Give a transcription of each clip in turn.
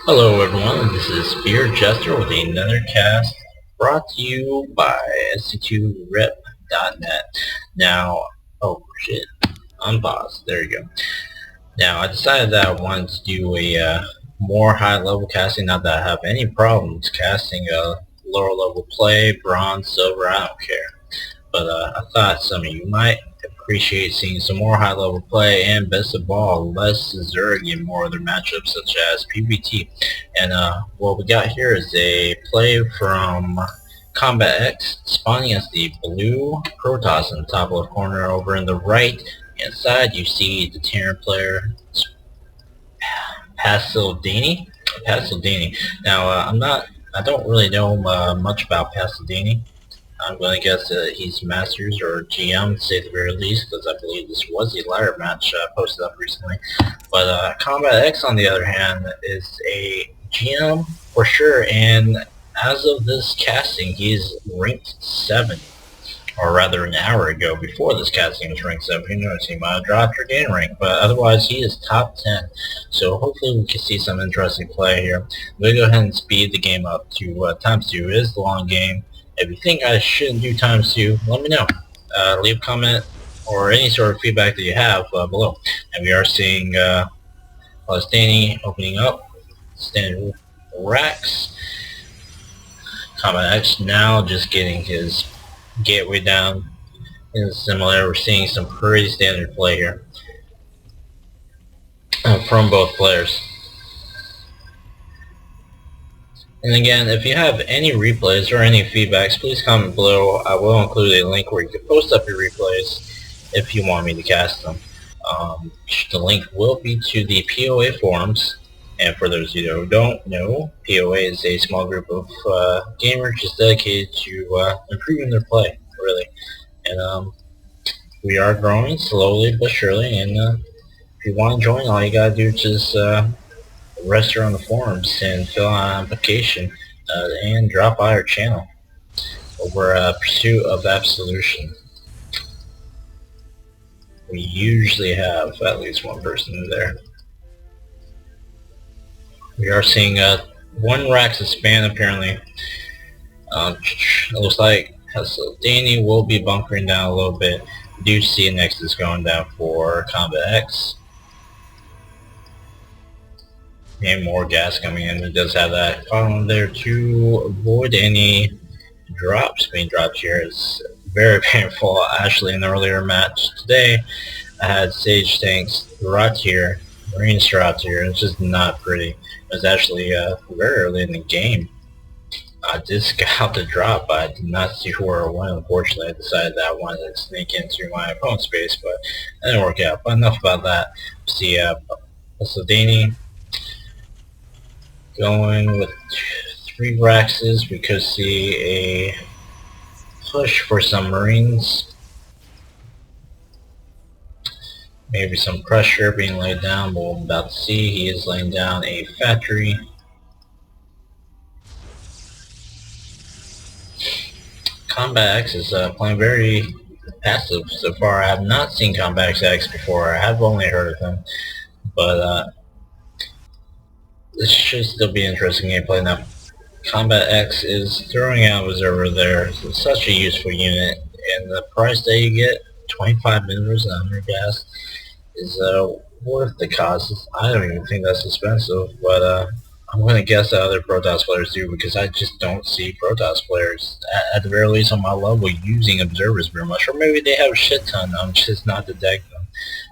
Hello everyone, this is Beer Jester with another cast brought to you by SC2rep.net. Now, oh shit, unpause, there you go. Now, I decided that I wanted to do a more high-level casting, not that I have any problems casting a lower-level play, bronze, silver, I don't care. But I thought some of you might appreciate seeing some more high-level play, and best of all, less Zerg in more other matchups such as PvT. And what we got here is a play from CombatEX, spawning as the blue Protoss in the top left corner. Over in the right hand side, you see the Terran player Palisdany. Now, I don't really know much about Palisdany. I'm going to guess that he's Masters or GM, to say the very least, because I believe this was the ladder match posted up recently. But CombatEX, on the other hand, is a GM for sure, and as of this casting, he's ranked 7. Or rather, an hour ago, before this casting, was ranked 7. Who knows, he might have dropped or gained rank, but otherwise, he is top 10. So hopefully we can see some interesting play here. I'm going to go ahead and speed the game up to times 2. It is the long game. If you think I shouldn't do times 2, let me know. Leave a comment or any sort of feedback that you have below. And we are seeing Palisdany opening up, standard racks. CombatEX now just getting his gateway down in similar. We're seeing some pretty standard play here from both players. And again, if you have any replays or any feedbacks, please comment below. I will include a link where you can post up your replays if you want me to cast them. The link will be to the PoA forums. And for those of you who don't know, PoA is a small group of gamers just dedicated to improving their play, really. And we are growing slowly but surely. And if you want to join, all you gotta do is just register on the forums and fill out an application and drop by our channel over Pursuit of Absolution. We usually have at least one person there. We are seeing one rack to span apparently. It looks like Palisdany will be bunkering down a little bit. We do see a Nexus going down for CombatEX. And more gas coming in. He does have that column there to avoid any drops being dropped here. It's very painful. Actually, in the earlier match today, I had Sage tanks throughout here, Marines throughout here. It's just not pretty. It was actually very early in the game. I did scout the drop, but I did not see where it went. Unfortunately, I decided that I wanted to sneak into my opponent's space, but that didn't work out. But enough about that. See Palisdany going with 3 Raxes. We could see a push for some Marines. Maybe some pressure being laid down, but we're about to see. He is laying down a factory. CombatEX is playing very passive so far. I have not seen CombatEX before. I have only heard of him, but this should still be interesting gameplay. Now, CombatEX is throwing out Observer there. It's such a useful unit, and the price that you get, 25 minerals and 100 gas, is worth the cost. I don't even think that's expensive, but I'm going to guess that other Protoss players do, because I just don't see Protoss players, at the very least on my level, using Observers very much. Or maybe they have a shit ton, I'm just not detecting them.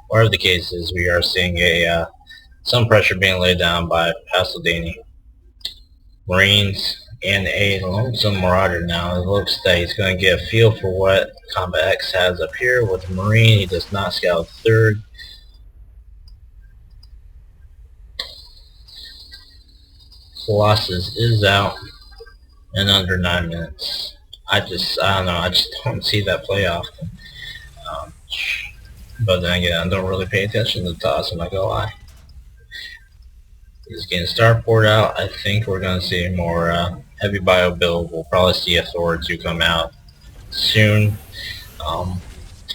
Whatever the case is, we are seeing a some pressure being laid down by Palisdany. Marines and a lonesome Marauder now. It looks that he's going to get a feel for what CombatEX has up here with the Marine. He does not scout 3rd. Colossus is out in under 9 minutes. I don't know, I just don't see that play often. But then again, I don't really pay attention to the toss, I'm not gonna lie. He's getting Starport out. I think we're going to see more heavy bio build. We'll probably see a Thor 2 come out soon.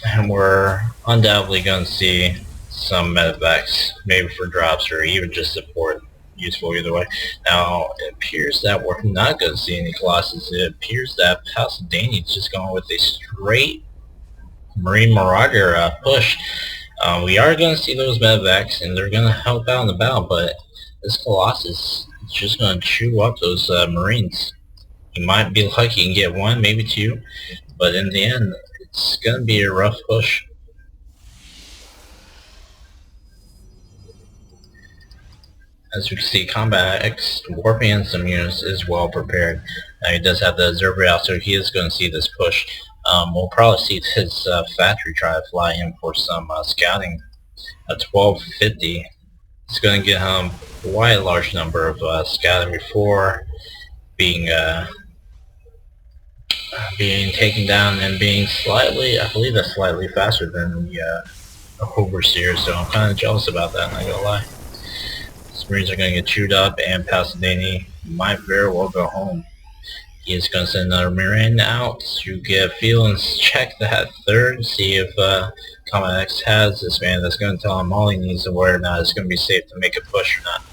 And we're undoubtedly going to see some medevacs, maybe for drops or even just support. useful either way. Now, it appears that we're not going to see any Colossus. It appears that Palisdany is just going with a straight Marine Marauder push. We are going to see those medevacs, and they're going to help out in the battle, but this Colossus is just going to chew up those Marines. You might be lucky and get one, maybe two, but in the end, it's going to be a rough push. As you can see, CombatEX warping in some units is well prepared. He does have the observer out, so he is going to see this push. We'll probably see his factory try to fly in for some scouting at 1250. It's going to get him quite a large number of scouting before being taken down and being slightly, I believe that's slightly faster than the overseer, so I'm kind of jealous about that, not gonna lie. Marines are going to get chewed up, and Palisdany might very well go home. He is going to send another Marine out to get a feel and check that third, see if CombatEX has this man that's going to tell him all he needs to whether or not it's going to be safe to make a push or not.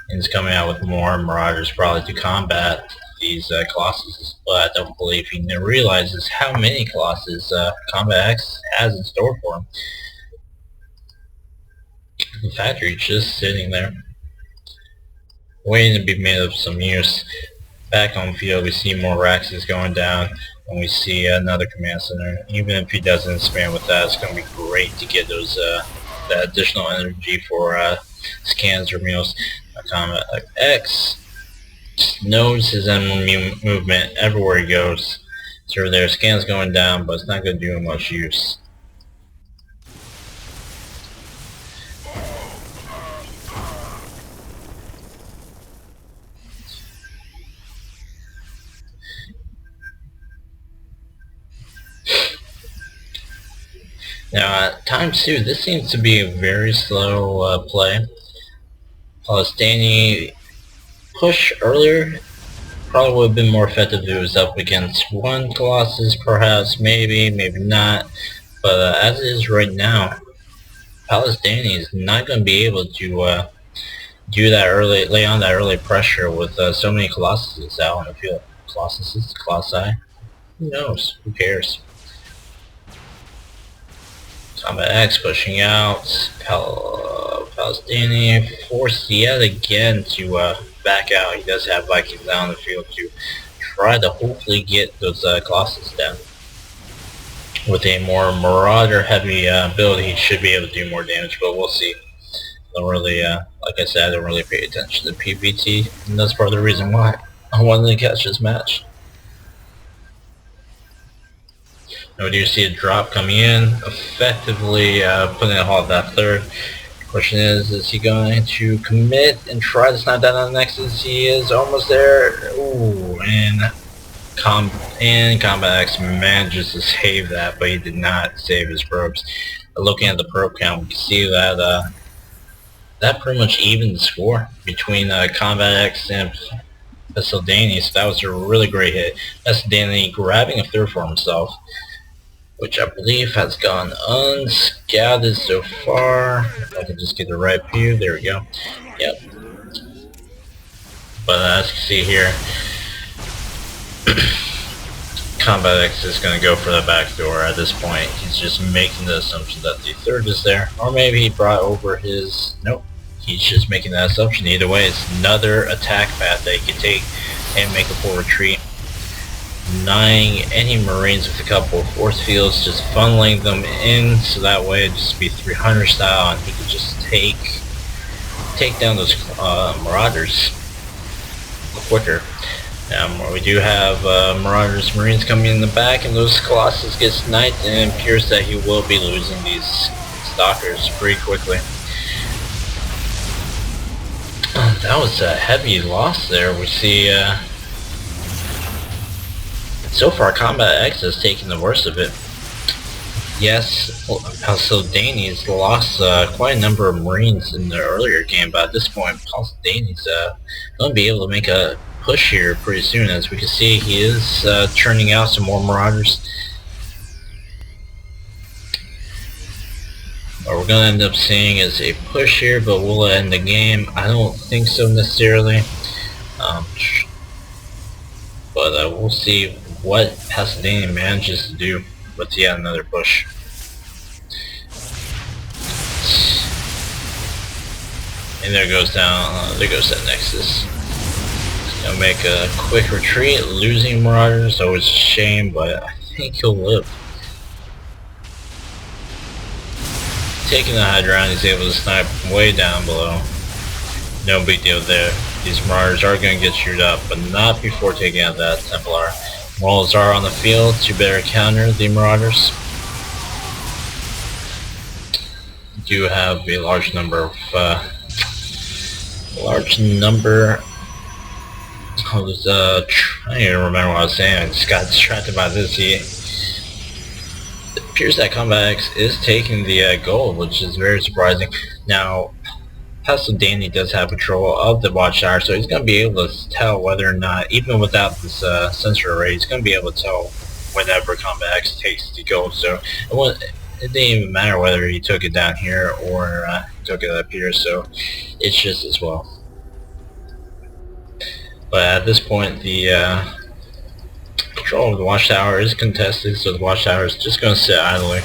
And he's coming out with more Marauders probably to combat these Colossus, but I don't believe he realizes how many Colossus CombatEX has in store for him. The factory just sitting there, waiting to be made of some use. Back on field, we see more Raxes going down, and we see another command center. Even if he doesn't spam with that, it's going to be great to get those that additional energy for scans or meals. CombatEX knows his enemy movement everywhere he goes. So their scans going down, but it's not going to do him much use. Now at times too, this seems to be a very slow play. Palisdany push earlier probably would have been more effective if it was up against one Colossus, perhaps, maybe not. But as it is right now, Palisdany is not going to be able to do that early, lay on that early pressure with so many Colossuses out on the field. Colossi? Who knows? Who cares? CombatEX pushing out. Palisdany forced yet again to back out. He does have Vikings down the field to try to hopefully get those Colossus down. With a more Marauder heavy build, he should be able to do more damage, but we'll see. Don't really, like I said, I don't really pay attention to PvT, and that's part of the reason why I wanted to catch this match. Now we do see a drop coming in, effectively putting a halt that third. The question is he going to commit and try to snap that on the Nexus? He is almost there. Ooh, and CombatEX manages to save that, but he did not save his probes. Looking at the probe count, we can see that that pretty much evened the score between CombatEX and Palisdany, so that was a really great hit. Palisdany grabbing a third for himself, which I believe has gone unscouted so far. If I can just get the right view, there we go. Yep. But as you can see here, CombatEX is going to go for the back door at this point. He's just making the assumption that the third is there, or maybe he brought over his... Nope. He's just making that assumption. Either way, it's another attack path that he can take and make a full retreat. Denying any Marines with a couple of force fields, just funneling them in, so that way it'd just be 300 style, and he could just take down those Marauders quicker. We do have Marauders Marines coming in the back, and those Colossus get sniped, and it appears that he will be losing these Stalkers pretty quickly. That was a heavy loss there. We see so far CombatEX has taken the worst of it. Yes, Palisdany's lost quite a number of Marines in the earlier game, but at this point Palisdany's going to be able to make a push here pretty soon. As we can see, he is churning out some more Marauders. What we're going to end up seeing is a push here, but will it end the game? I don't think so necessarily. But we'll see what Palisdany manages to do with yet another push. And there goes down, there goes that Nexus. He's gonna make a quick retreat, losing Marauders, so it's a shame, but I think he'll live. Taking the high ground, he's able to snipe way down below. No big deal there. These Marauders are going to get chewed up, but not before taking out that Templar. Morals are on the field to better counter the Marauders. You do have a large number of I don't even remember what I was saying. I just got distracted by this. It appears that CombatEX is taking the gold, which is very surprising. Now, Palisdany does have control of the watchtower, so he's going to be able to tell whether or not, even without this sensor array, he's going to be able to tell whenever CombatEX takes the gold. So it didn't even matter whether he took it down here or took it up here, so it's just as well. But at this point, the control of the watchtower is contested, so the watchtower is just going to sit idly.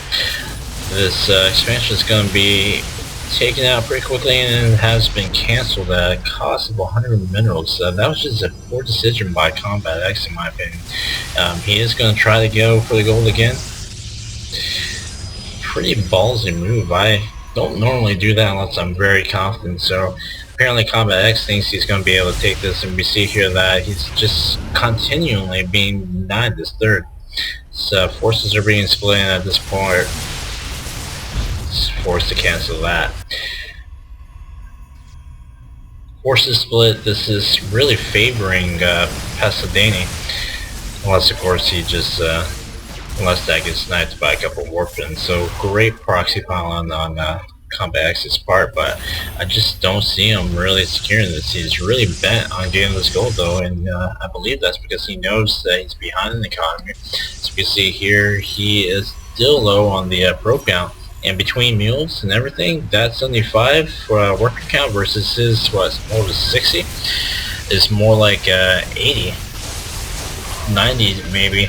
This expansion is going to be taken out pretty quickly and has been cancelled at a cost of 100 minerals. That was just a poor decision by CombatEX in my opinion. He is going to try to go for the gold again. Pretty ballsy move. I don't normally do that unless I'm very confident, so apparently CombatEX thinks he's going to be able to take this, and we see here that he's just continually being denied this third. So forces are being split at this point. Forced to cancel that. Forces split. This is really favoring Palisdany, unless of course he just unless that gets sniped by a couple of warpins. So great proxy pylon on CombatEX's part, but I just don't see him really securing this. He's really bent on getting this gold though, and I believe that's because he knows that he's behind in the economy. As you can see here, he is still low on the pro count. And between mules and everything, that 75 worker count versus his, what was 60? Is more like 80, 90 maybe,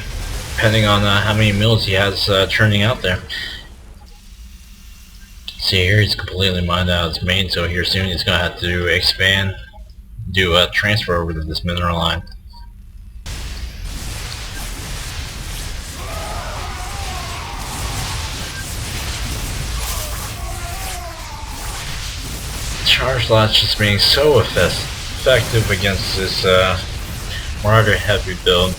depending on how many mules he has churning out there. See here, he's completely mined out his main, so here soon he's going to have to expand, do a transfer over to this mineral line. Charge lots just being so effective against this Marauder heavy build.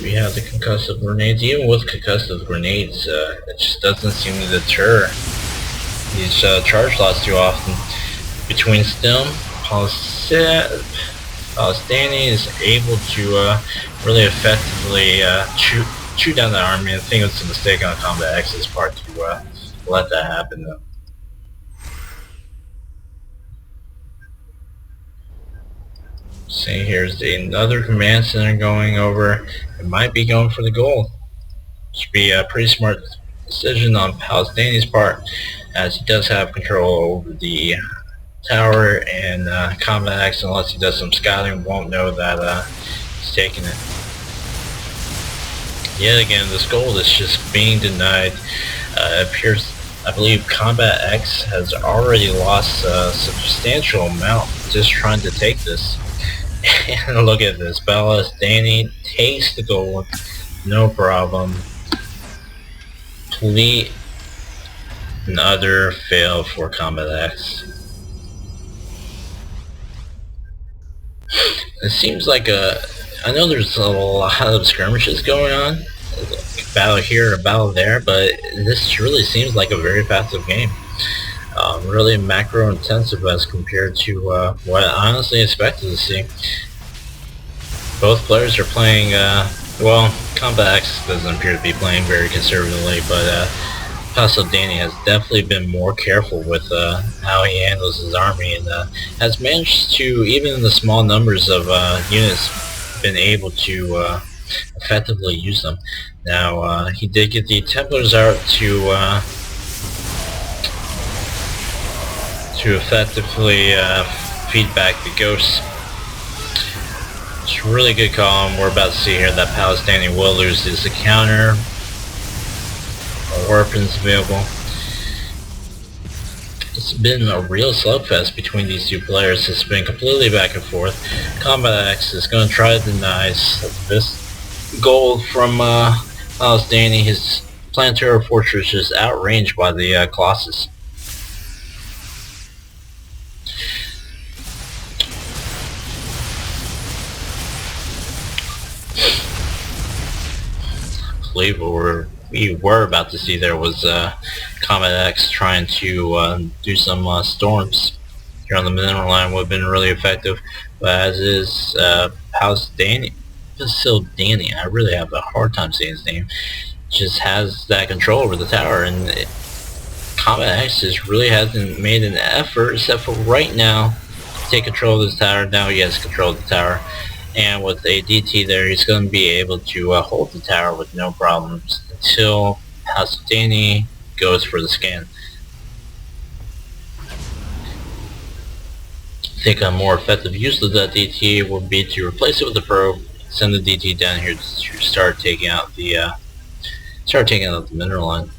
We have the concussive grenades. Even with concussive grenades, it just doesn't seem to deter these charge lots too often. Between Stem, Palisdany is able to really effectively chew down the army. I think it's a mistake on CombatEX's part to let that happen though. See, here's another command center going over. It might be going for the goal. Should be a pretty smart decision on Palisdany's part, as he does have control over the tower, and CombatEX, unless he does some scouting, won't know that he's taking it. Yet again, this gold is just being denied. It appears, I believe CombatEX has already lost a substantial amount just trying to take this. And look at this, Palisdany takes the gold, no problem. Complete and utter fail for CombatEX. It seems like I know there's a lot of skirmishes going on, a battle here, a battle there, but this really seems like a very passive game. Really macro intensive as compared to what I honestly expected to see. Both players are playing, well, CombatEX doesn't appear to be playing very conservatively, but Palisdany has definitely been more careful with how he handles his army, and has managed to, even in the small numbers of units, been able to effectively use them. Now, he did get the Templars out to effectively feed back the Ghosts. It's a really good call, and we're about to see here that Palisdany will lose his counter. Weapons available. It's been a real slugfest between these two players. It's been completely back and forth. CombatEX is going to try to deny this gold from Palisdany. His planetary fortress is outranged by the Colossus. I believe what we were about to see there was CombatEX trying to do some storms here on the mineral line. Would have been really effective, but as is Palisdany, I really have a hard time saying his name, just has that control over the tower, and CombatEX just really hasn't made an effort, except for right now, to take control of this tower. Now he has control of the tower, and with a DT there, he's going to be able to hold the tower with no problems until Palisdany goes for the scan. I think a more effective use of that DT would be to replace it with a probe, send the DT down here to start taking out the mineral line.